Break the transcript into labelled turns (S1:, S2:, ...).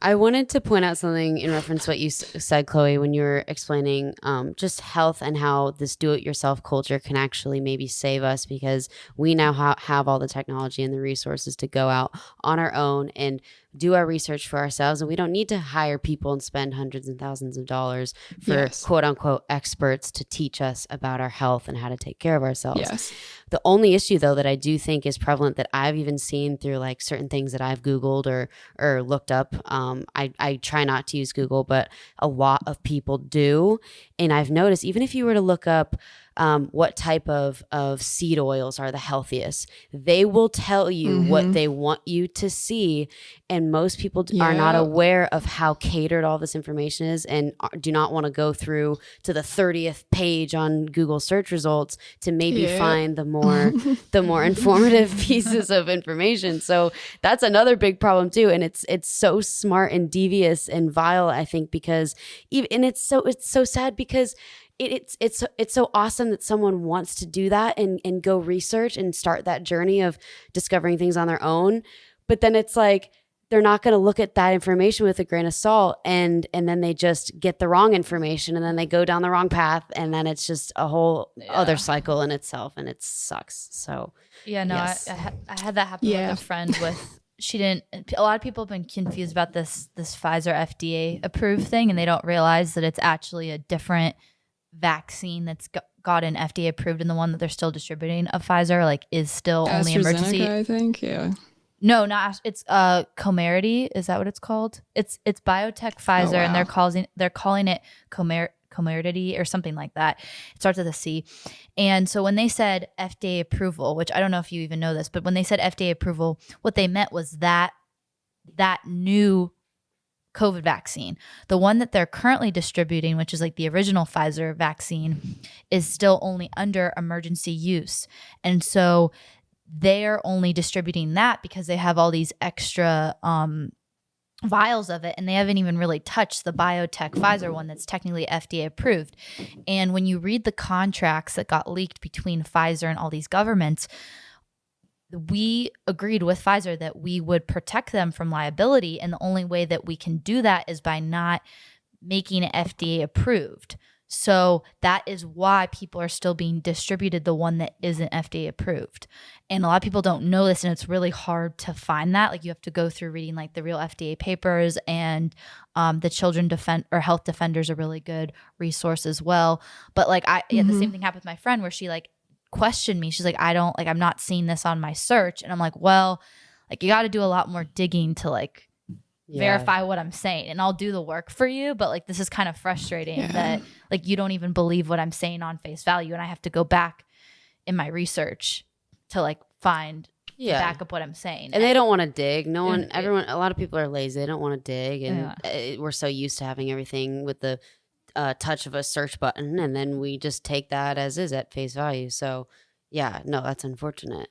S1: I wanted to point out something in reference to what you said, Chloe, when you were explaining just health and how this do-it-yourself culture can actually maybe save us, because we now have all the technology and the resources to go out on our own and do our research for ourselves. And we don't need to hire people and spend hundreds and thousands of dollars for quote unquote experts to teach us about our health and how to take care of ourselves.
S2: Yes.
S1: The only issue, though, that I do think is prevalent, that I've even seen through like certain things that I've Googled or looked up. I try not to use Google, but a lot of people do. And I've noticed, even if you were to look up what type of seed oils are the healthiest, they will tell you what they want you to see. And most people are not aware of how catered all this information is, and do not want to go through to the 30th page on Google search results to maybe find the more informative pieces of information. So that's another big problem too. And it's so smart and devious and vile, I think, because it's so sad, because it's so awesome that someone wants to do that and go research and start that journey of discovering things on their own. But then it's like, they're not going to look at that information with a grain of salt, and then they just get the wrong information, and then they go down the wrong path, and then it's just a whole other cycle in itself, and it sucks. So
S3: yes. I had that happen with a friend with. A lot of people have been confused about this Pfizer FDA approved thing, and they don't realize that it's actually a different vaccine that's gotten FDA approved, and the one that they're still distributing of Pfizer like is still only emergency.
S2: I think,
S3: No, not it's Comirnaty. Is that what it's called? It's biotech Pfizer, and they're calling it Comirnaty or something like that. It starts with a C. And so when they said FDA approval, which I don't know if you even know this, but when they said FDA approval, what they meant was that new COVID vaccine. The one that they're currently distributing, which is like the original Pfizer vaccine, is still only under emergency use. And so they're only distributing that because they have all these extra vials of it, and they haven't even really touched the biotech Pfizer one that's technically FDA approved. And when you read the contracts that got leaked between Pfizer and all these governments, we agreed with Pfizer that we would protect them from liability, and the only way that we can do that is by not making it FDA approved. So that is why people are still being distributed the one that isn't FDA approved. And a lot of people don't know this, and it's really hard to find that. Like, you have to go through reading like the real FDA papers, and the Children Health Defenders are really good resource as well. But like the same thing happened with my friend, where she like questioned me. She's like, I'm not seeing this on my search. And I'm like, well, like, you got to do a lot more digging to like verify what I'm saying, and I'll do the work for you. But like, this is kind of frustrating that like you don't even believe what I'm saying on face value, and I have to go back in my research to like find to back up what I'm saying.
S1: And they don't want to dig. A lot of people are lazy. They don't want to dig, and we're so used to having everything with the touch of a search button, and then we just take that as is at face value. So that's unfortunate.